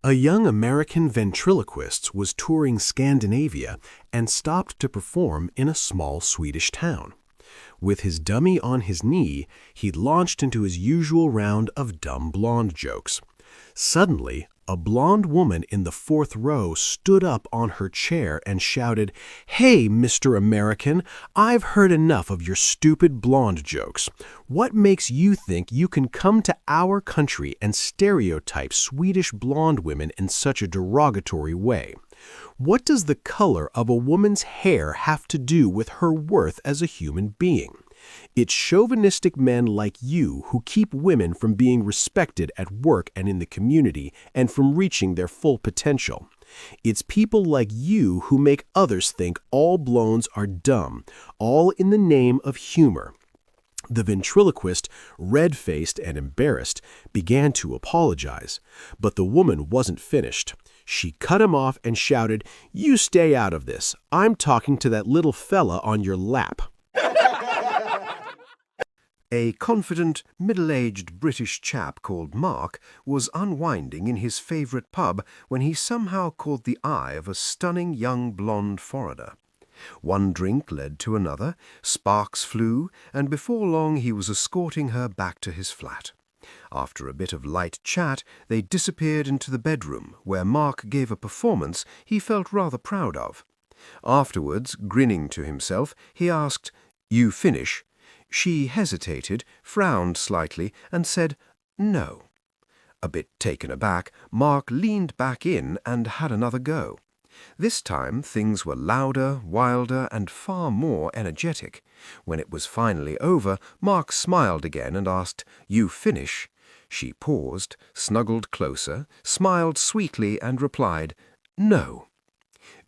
A young American ventriloquist was touring Scandinavia and stopped to perform in a small Swedish town. With his dummy on his knee, he launched into his usual round of dumb blonde jokes. Suddenly, a blonde woman in the fourth row stood up on her chair and shouted, "Hey, Mr. American, I've heard enough of your stupid blonde jokes. What makes you think you can come to our country and stereotype Swedish blonde women in such a derogatory way? What does the color of a woman's hair have to do with her worth as a human being? It's chauvinistic men like you who keep women from being respected at work and in the community and from reaching their full potential. It's people like you who make others think all blondes are dumb, all in the name of humor." The ventriloquist, red-faced and embarrassed, began to apologize, but the woman wasn't finished. She cut him off and shouted, "You stay out of this. I'm talking to that little fella on your lap." A confident, middle-aged British chap called Mark was unwinding in his favourite pub when he somehow caught the eye of a stunning young blonde foreigner. One drink led to another, sparks flew, and before long he was escorting her back to his flat. After a bit of light chat, they disappeared into the bedroom, where Mark gave a performance he felt rather proud of. Afterwards, grinning to himself, he asked, "You finish?" She hesitated, frowned slightly, and said, "No." A bit taken aback, Mark leaned back in and had another go. This time things were louder, wilder, and far more energetic. When it was finally over, Mark smiled again and asked, "You finish?" She paused, snuggled closer, smiled sweetly, and replied, "No."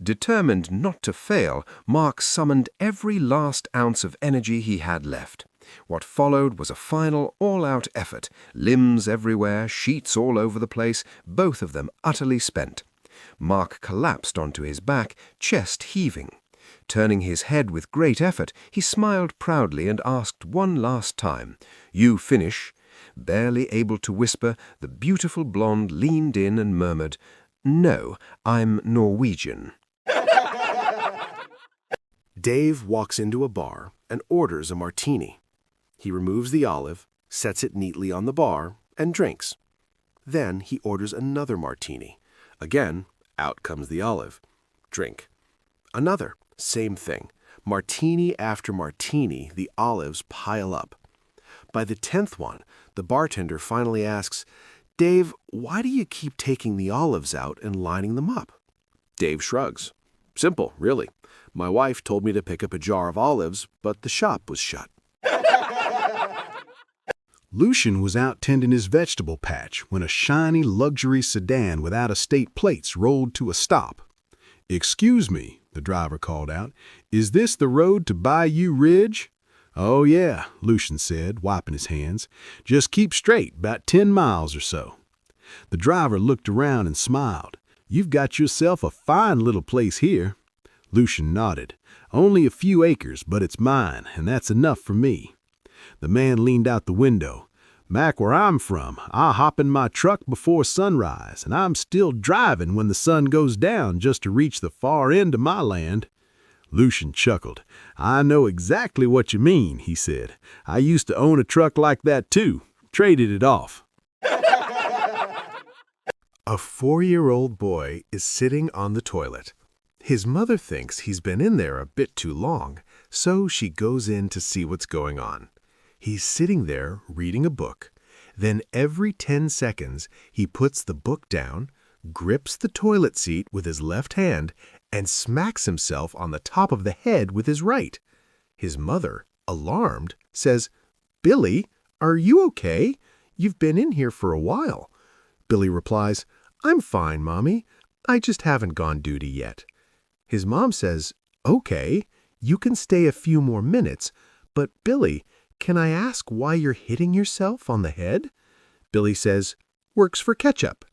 Determined not to fail, Mark summoned every last ounce of energy he had left. What followed was a final, all-out effort, limbs everywhere, sheets all over the place, both of them utterly spent. Mark collapsed onto his back, chest heaving. Turning his head with great effort, he smiled proudly and asked one last time, "You finish?" Barely able to whisper, the beautiful blonde leaned in and murmured, "No, I'm Norwegian." Dave walks into a bar and orders a martini. He removes the olive, sets it neatly on the bar, and drinks. Then he orders another martini. Again, out comes the olive. Drink. Another, same thing. Martini after martini, the olives pile up. By the 10th one, the bartender finally asks, "Dave, why do you keep taking the olives out and lining them up?" Dave shrugs. "Simple, really. My wife told me to pick up a jar of olives, but the shop was shut." Lucian was out tending his vegetable patch when a shiny luxury sedan with out-of-state plates rolled to a stop. "Excuse me," the driver called out, "is this the road to Bayou Ridge?" "Oh yeah," Lucian said, wiping his hands. "Just keep straight, about 10 miles or so." The driver looked around and smiled. "You've got yourself a fine little place here." Lucian nodded. "Only a few acres, but it's mine, and that's enough for me." The man leaned out the window. "Back where I'm from, I hop in my truck before sunrise, and I'm still driving when the sun goes down just to reach the far end of my land." Lucian chuckled. "I know exactly what you mean," he said. "I used to own a truck like that too. Traded it off." A 4-year-old boy is sitting on the toilet. His mother thinks he's been in there a bit too long, so she goes in to see what's going on. He's sitting there reading a book. Then every 10 seconds, he puts the book down, grips the toilet seat with his left hand, and smacks himself on the top of the head with his right. His mother, alarmed, says, "Billy, are you okay? You've been in here for a while." Billy replies, "I'm fine, Mommy. I just haven't gone duty yet." His mom says, "Okay, you can stay a few more minutes, but Billy, can I ask why you're hitting yourself on the head?" Billy says, "Works for ketchup."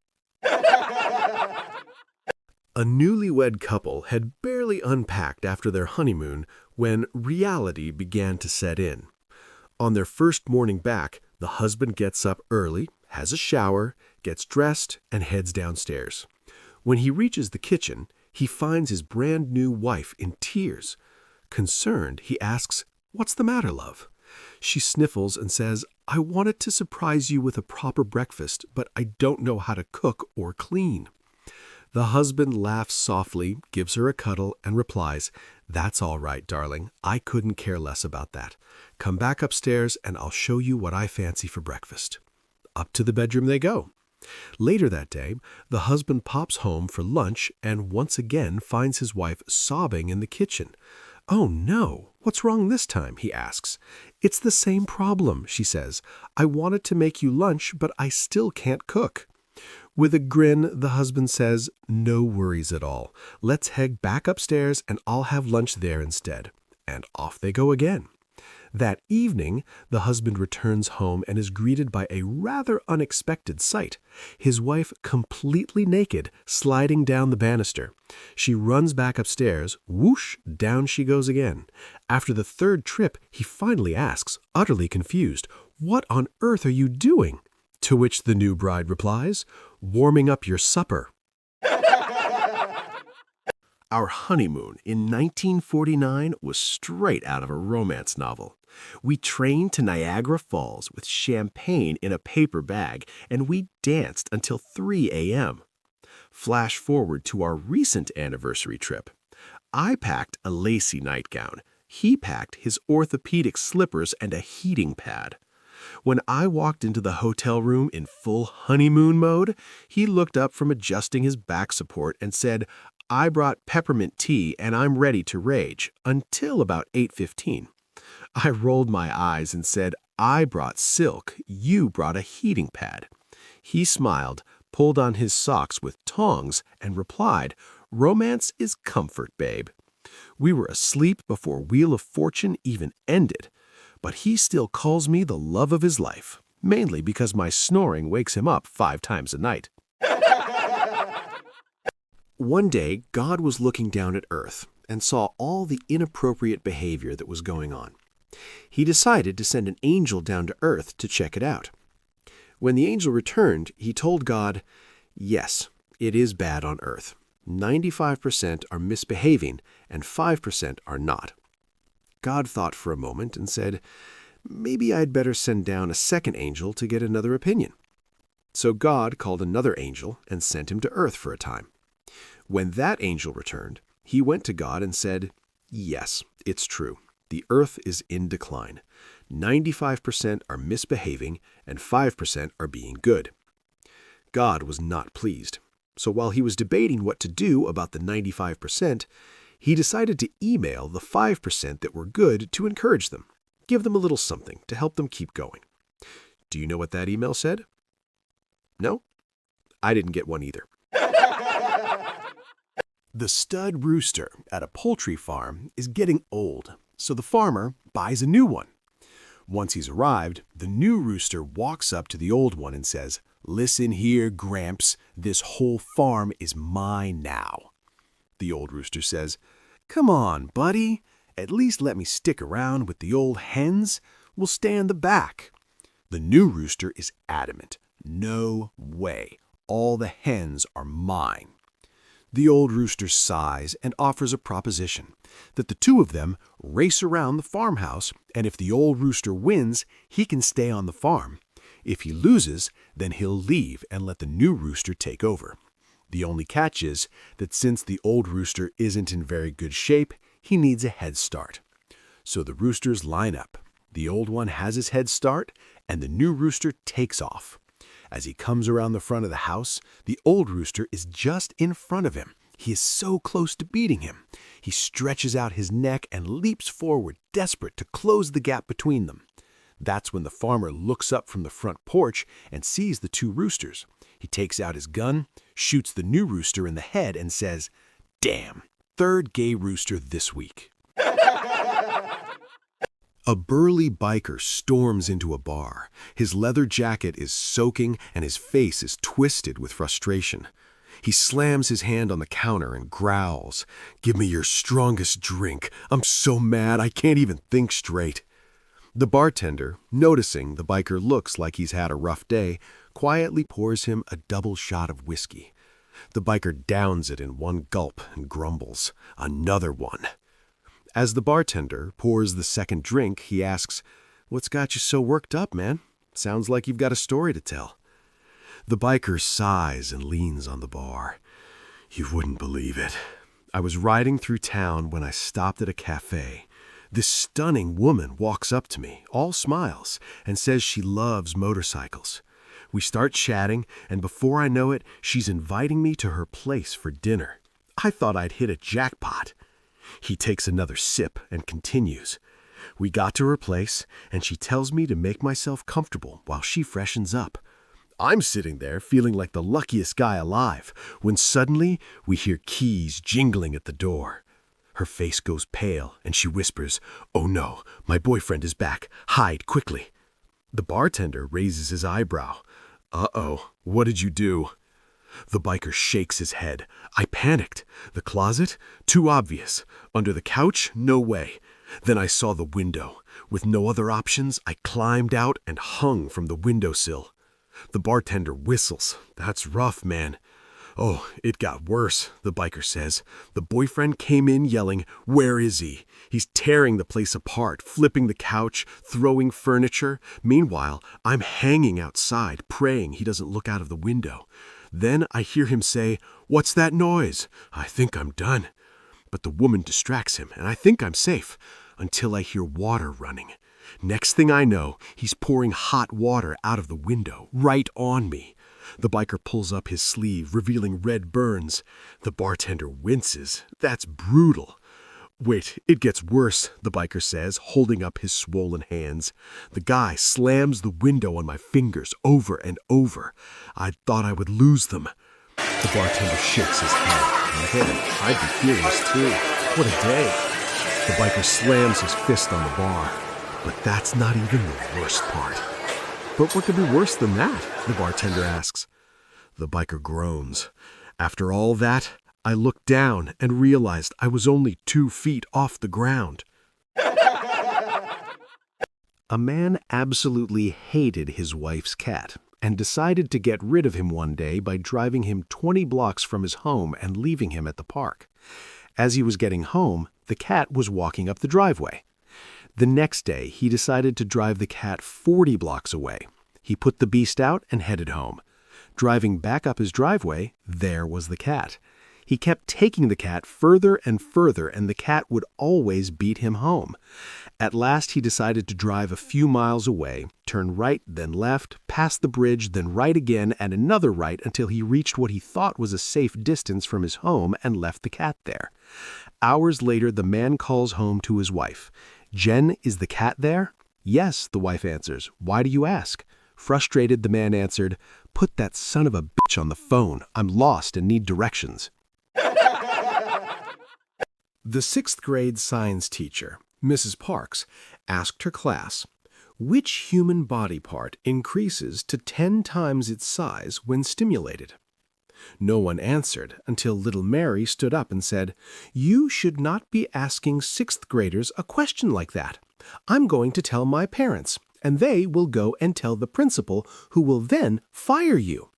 A newlywed couple had barely unpacked after their honeymoon when reality began to set in. On their first morning back, the husband gets up early, has a shower, gets dressed, and heads downstairs. When he reaches the kitchen, he finds his brand new wife in tears. Concerned, he asks, "What's the matter, love?" She sniffles and says, "I wanted to surprise you with a proper breakfast, but I don't know how to cook or clean." The husband laughs softly, gives her a cuddle, and replies, "That's all right, darling. I couldn't care less about that. Come back upstairs and I'll show you what I fancy for breakfast." Up to the bedroom they go. Later that day, the husband pops home for lunch and once again finds his wife sobbing in the kitchen. "Oh no, what's wrong this time?" he asks. "It's the same problem," she says. "I wanted to make you lunch, but I still can't cook." With a grin, the husband says, "No worries at all. Let's head back upstairs and I'll have lunch there instead." And off they go again. That evening, the husband returns home and is greeted by a rather unexpected sight. His wife, completely naked, sliding down the banister. She runs back upstairs, whoosh, down she goes again. After the third trip, he finally asks, utterly confused, "What on earth are you doing?" To which the new bride replies, "Warming up your supper." Our honeymoon in 1949 was straight out of a romance novel. We trained to Niagara Falls with champagne in a paper bag, and we danced until 3 a.m. Flash forward to our recent anniversary trip. I packed a lacy nightgown. He packed his orthopedic slippers and a heating pad. When I walked into the hotel room in full honeymoon mode, he looked up from adjusting his back support and said, "I brought peppermint tea and I'm ready to rage," until about 8:15. I rolled my eyes and said, "I brought silk, you brought a heating pad." He smiled, pulled on his socks with tongs, and replied, "Romance is comfort, babe." We were asleep before Wheel of Fortune even ended. But he still calls me the love of his life, mainly because my snoring wakes him up 5 times a night. One day, God was looking down at Earth and saw all the inappropriate behavior that was going on. He decided to send an angel down to Earth to check it out. When the angel returned, he told God, "Yes, it is bad on Earth. 95% are misbehaving and 5% are not." God thought for a moment and said, "Maybe I'd better send down a second angel to get another opinion." So God called another angel and sent him to Earth for a time. When that angel returned, he went to God and said, "Yes, it's true. The Earth is in decline. 95% are misbehaving and 5% are being good." God was not pleased. So while he was debating what to do about the 95%, he decided to email the 5% that were good to encourage them, give them a little something to help them keep going. Do you know what that email said? No? I didn't get one either. The stud rooster at a poultry farm is getting old, so the farmer buys a new one. Once he's arrived, the new rooster walks up to the old one and says, "Listen here, Gramps, this whole farm is mine now." The old rooster says, "Come on, buddy. At least let me stick around with the old hens. We'll stay in the back." The new rooster is adamant. "No way. All the hens are mine." The old rooster sighs and offers a proposition, that the two of them race around the farmhouse, and if the old rooster wins, he can stay on the farm. If he loses, then he'll leave and let the new rooster take over. The only catch is that since the old rooster isn't in very good shape, he needs a head start. So the roosters line up. The old one has his head start, and the new rooster takes off. As he comes around the front of the house, the old rooster is just in front of him. He is so close to beating him. He stretches out his neck and leaps forward, desperate to close the gap between them. That's when the farmer looks up from the front porch and sees the two roosters. He takes out his gun, shoots the new rooster in the head, and says, "Damn, third gay rooster this week." A burly biker storms into a bar. His leather jacket is soaking and his face is twisted with frustration. He slams his hand on the counter and growls, "Give me your strongest drink. I'm so mad I can't even think straight." The bartender, noticing the biker looks like he's had a rough day, quietly pours him a double shot of whiskey. The biker downs it in one gulp and grumbles, "Another one." As the bartender pours the second drink, he asks, "What's got you so worked up, man? Sounds like you've got a story to tell." The biker sighs and leans on the bar. "You wouldn't believe it. I was riding through town when I stopped at a cafe. This stunning woman walks up to me, all smiles, and says she loves motorcycles. We start chatting, and before I know it, she's inviting me to her place for dinner. I thought I'd hit a jackpot." He takes another sip and continues. "We got to her place, and she tells me to make myself comfortable while she freshens up. I'm sitting there feeling like the luckiest guy alive, when suddenly we hear keys jingling at the door. Her face goes pale, and she whispers, 'Oh no, my boyfriend is back. Hide quickly.' The bartender raises his eyebrow. 'Uh-oh, what did you do?' The biker shakes his head. 'I panicked. The closet? Too obvious. Under the couch? No way. Then I saw the window. With no other options, I climbed out and hung from the windowsill.' The bartender whistles. 'That's rough, man.' 'Oh, it got worse,' the biker says. 'The boyfriend came in yelling, "Where is he?" He's tearing the place apart, flipping the couch, throwing furniture. Meanwhile, I'm hanging outside, praying he doesn't look out of the window. Then I hear him say, "What's that noise?" I think I'm done. But the woman distracts him, and I think I'm safe, until I hear water running. Next thing I know, he's pouring hot water out of the window, right on me. The biker pulls up his sleeve, revealing red burns. The bartender winces. That's brutal. 'Wait, it gets worse,' the biker says, holding up his swollen hands. 'The guy slams the window on my fingers over and over. I thought I would lose them.' The bartender shakes his head. 'Man, I'd be feeling this too. What a day.' The biker slams his fist on the bar. But that's not even the worst part. 'But what could be worse than that?' the bartender asks. The biker groans. 'After all that, I looked down and realized I was only 2 feet off the ground.'" A man absolutely hated his wife's cat and decided to get rid of him one day by driving him 20 blocks from his home and leaving him at the park. As he was getting home, the cat was walking up the driveway. The next day, he decided to drive the cat 40 blocks away. He put the beast out and headed home. Driving back up his driveway, there was the cat. He kept taking the cat further and further, and the cat would always beat him home. At last, he decided to drive a few miles away, turn right, then left, pass the bridge, then right again, and another right until he reached what he thought was a safe distance from his home and left the cat there. Hours later, the man calls home to his wife. "Jen, is the cat there?" "Yes," the wife answers. "Why do you ask?" Frustrated, the man answered, "Put that son of a bitch on the phone. I'm lost and need directions." The 6th grade science teacher, Mrs. Parks, asked her class, "Which human body part increases to 10 times its size when stimulated?" No one answered until little Mary stood up and said, "You should not be asking 6th graders a question like that. I'm going to tell my parents, and they will go and tell the principal, who will then fire you."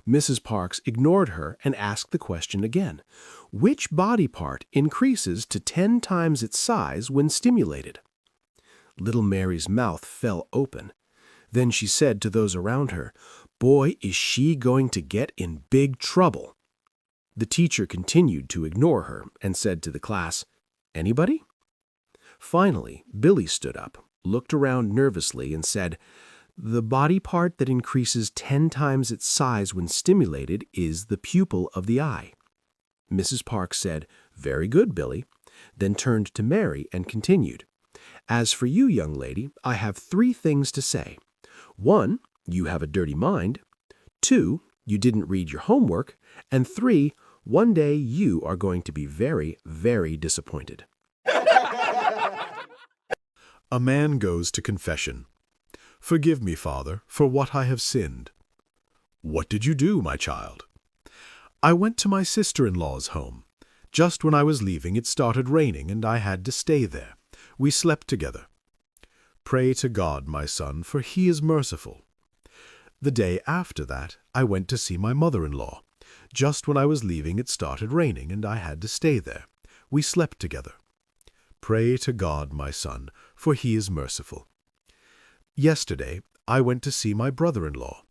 Mrs. Parks ignored her and asked the question again. "Which body part increases to 10 times its size when stimulated?" Little Mary's mouth fell open. Then she said to those around her, "Boy, is she going to get in big trouble." The teacher continued to ignore her and said to the class, "Anybody?" Finally, Billy stood up, looked around nervously, and said, "The body part that increases 10 times its size when stimulated is the pupil of the eye." Mrs. Parks said, "Very good, Billy," then turned to Mary and continued, "As for you, young lady, I have 3 things to say. 1, you have a dirty mind. 2, you didn't read your homework. And 3, one day you are going to be very, very disappointed." A man goes to confession. "Forgive me, Father, for what I have sinned." "What did you do, my child?" "I went to my sister-in-law's home. Just when I was leaving, it started raining, and I had to stay there. We slept together." "Pray to God, my son, for He is merciful." The day after that, I went to see my mother-in-law. Just when I was leaving, it started raining, and I had to stay there. We slept together. Pray to God, my son, for he is merciful. Yesterday, I went to see my brother-in-law.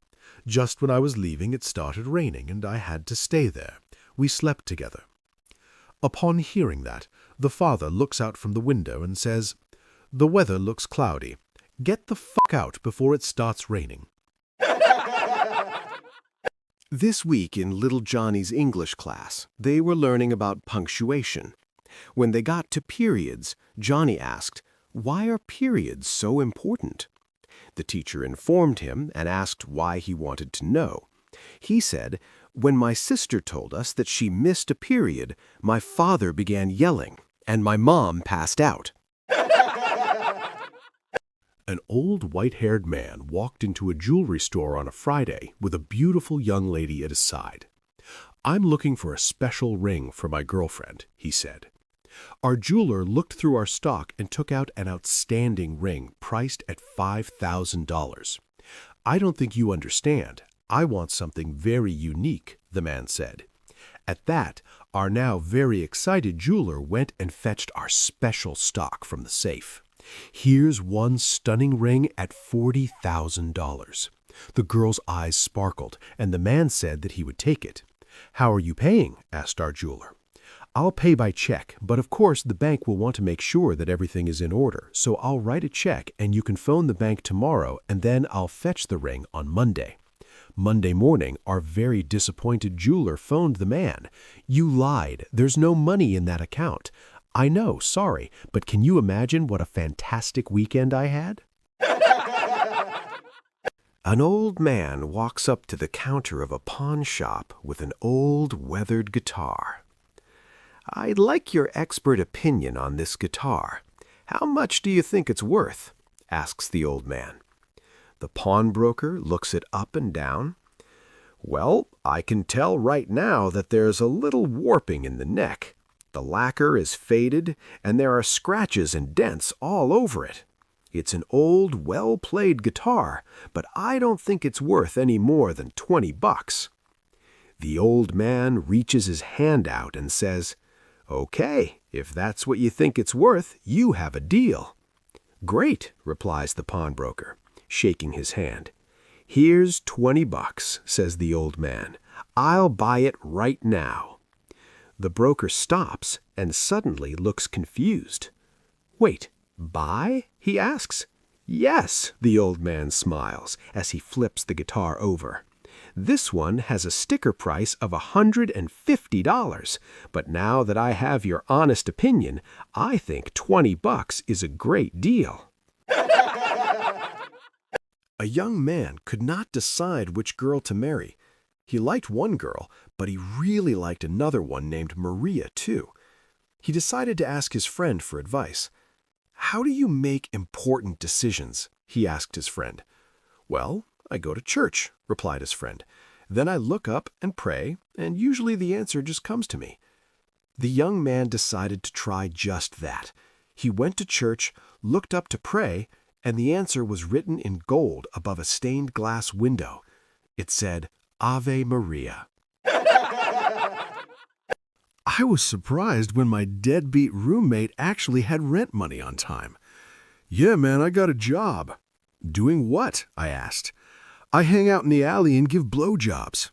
Just when I was leaving, it started raining, and I had to stay there. We slept together. Upon hearing that, the father looks out from the window and says, "The weather looks cloudy. Get the fuck out before it starts raining." This week in little Johnny's English class, they were learning about punctuation. When they got to periods, Johnny asked, "Why are periods so important?" The teacher informed him and asked why he wanted to know. He said, "When my sister told us that she missed a period, my father began yelling, and my mom passed out." An old white-haired man walked into a jewelry store on a Friday with a beautiful young lady at his side. "I'm looking for a special ring for my girlfriend," he said. Our jeweler looked through our stock and took out an outstanding ring priced at $5,000. "I don't think you understand. I want something very unique," the man said. At that, our now very excited jeweler went and fetched our special stock from the safe. Here's one stunning ring at $40,000. The girl's eyes sparkled, and the man said that he would take it. "How are you paying?" asked our jeweler. "I'll pay by check, but of course the bank will want to make sure that everything is in order, so I'll write a check and you can phone the bank tomorrow, and then I'll fetch the ring on Monday." Monday morning, our very disappointed jeweler phoned the man. "You lied. There's no money in that account." "I know, sorry, but can you imagine what a fantastic weekend I had?" An old man walks up to the counter of a pawn shop with an old weathered guitar. "I'd like your expert opinion on this guitar. How much do you think it's worth?" asks the old man. The pawnbroker looks it up and down. "Well, I can tell right now that there's a little warping in the neck. The lacquer is faded, and there are scratches and dents all over it. It's an old, well-played guitar, but I don't think it's worth any more than $20. The old man reaches his hand out and says, "Okay, if that's what you think it's worth, you have a deal." "Great," replies the pawnbroker, shaking his hand. "Here's $20, says the old man. "I'll buy it right now." The broker stops and suddenly looks confused. "Wait, buy?" he asks. "Yes," the old man smiles as he flips the guitar over. "This one has a sticker price of $150, but now that I have your honest opinion, I think $20 is a great deal." A young man could not decide which girl to marry. He liked one girl, but he really liked another one named Maria, too. He decided to ask his friend for advice. "How do you make important decisions?" he asked his friend. "Well, I go to church," replied his friend. "Then I look up and pray, and usually the answer just comes to me." The young man decided to try just that. He went to church, looked up to pray, and the answer was written in gold above a stained glass window. It said, "Ave Maria." I was surprised when my deadbeat roommate actually had rent money on time. "Yeah, man, I got a job." "Doing what?" I asked. "I hang out in the alley and give blowjobs."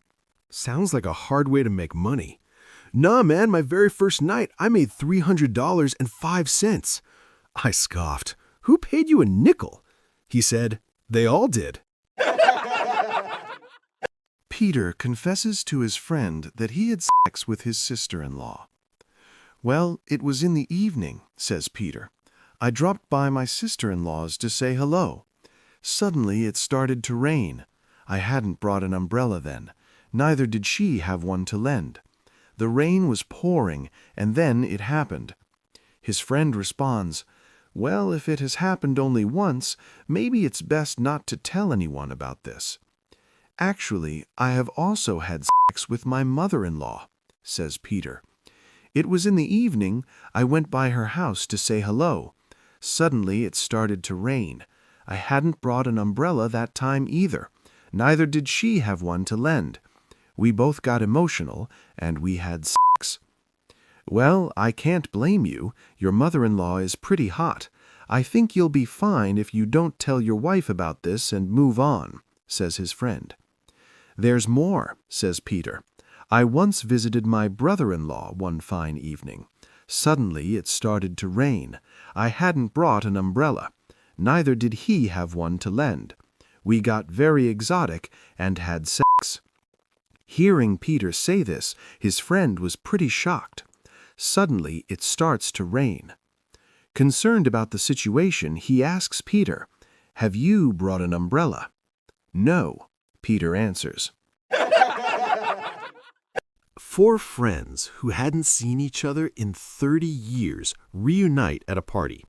Sounds like a hard way to make money. "Nah, man, my very first night, I made $300.05. I scoffed. "Who paid you a nickel?" He said, "They all did." Peter confesses to his friend that he had sex with his sister-in-law. "Well, it was in the evening," says Peter. "I dropped by my sister-in-law's to say hello. Suddenly it started to rain. I hadn't brought an umbrella then. Neither did she have one to lend. The rain was pouring, and then it happened." His friend responds, "Well, if it has happened only once, maybe it's best not to tell anyone about this." "Actually, I have also had sex with my mother-in-law," says Peter. "It was in the evening. I went by her house to say hello. Suddenly it started to rain. I hadn't brought an umbrella that time either. Neither did she have one to lend. We both got emotional, and we had sex. Well, I can't blame you. Your mother-in-law is pretty hot. I think you'll be fine if you don't tell your wife about this and move on, says his friend. There's more, says Peter. I once visited my brother-in-law one fine evening. Suddenly it started to rain. I hadn't brought an umbrella. Neither did he have one to lend. We got very exotic and had sex. Hearing Peter say this, his friend was pretty shocked. Suddenly it starts to rain. Concerned about the situation, he asks Peter, "Have you brought an umbrella?" "No," Peter answers. Four friends who hadn't seen each other in 30 years reunite at a party.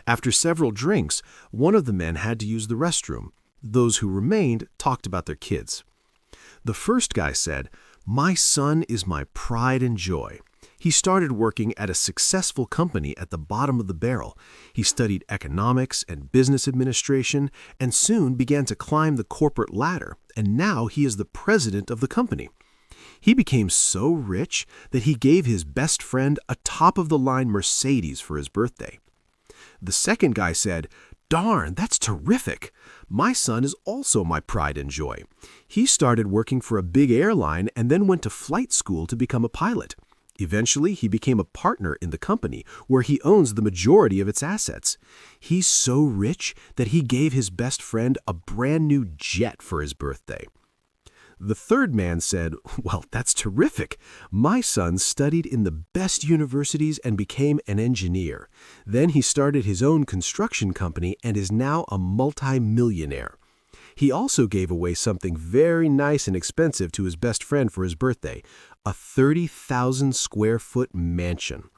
After several drinks, one of the men had to use the restroom. Those who remained talked about their kids. The first guy said, "My son is my pride and joy. He started working at a successful company at the bottom of the barrel. He studied economics and business administration and soon began to climb the corporate ladder, and now he is the president of the company. He became so rich that he gave his best friend a top-of-the-line Mercedes for his birthday." The second guy said, "Darn, that's terrific. My son is also my pride and joy. He started working for a big airline and then went to flight school to become a pilot. Eventually, he became a partner in the company, where he owns the majority of its assets. He's so rich that he gave his best friend a brand new jet for his birthday." The third man said, "Well, that's terrific. My son studied in the best universities and became an engineer. Then he started his own construction company and is now a multi-millionaire. He also gave away something very nice and expensive to his best friend for his birthday, a 30,000 square foot mansion."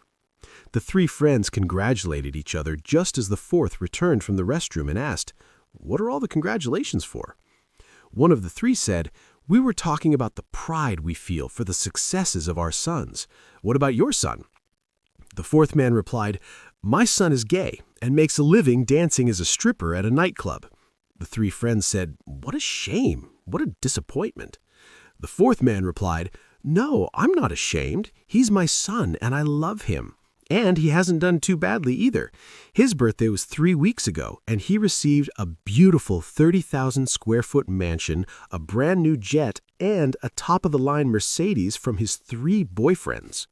The three friends congratulated each other just as the fourth returned from the restroom and asked, "What are all the congratulations for?" One of the three said, "We were talking about the pride we feel for the successes of our sons. What about your son?" The fourth man replied, "My son is gay and makes a living dancing as a stripper at a nightclub." The three friends said, "What a shame. What a disappointment." The fourth man replied, "No, I'm not ashamed. He's my son and I love him. And he hasn't done too badly either. His birthday was 3 weeks ago, and he received a beautiful 30,000 square foot mansion, a brand new jet, and a top-of-the-line Mercedes from his 3 boyfriends."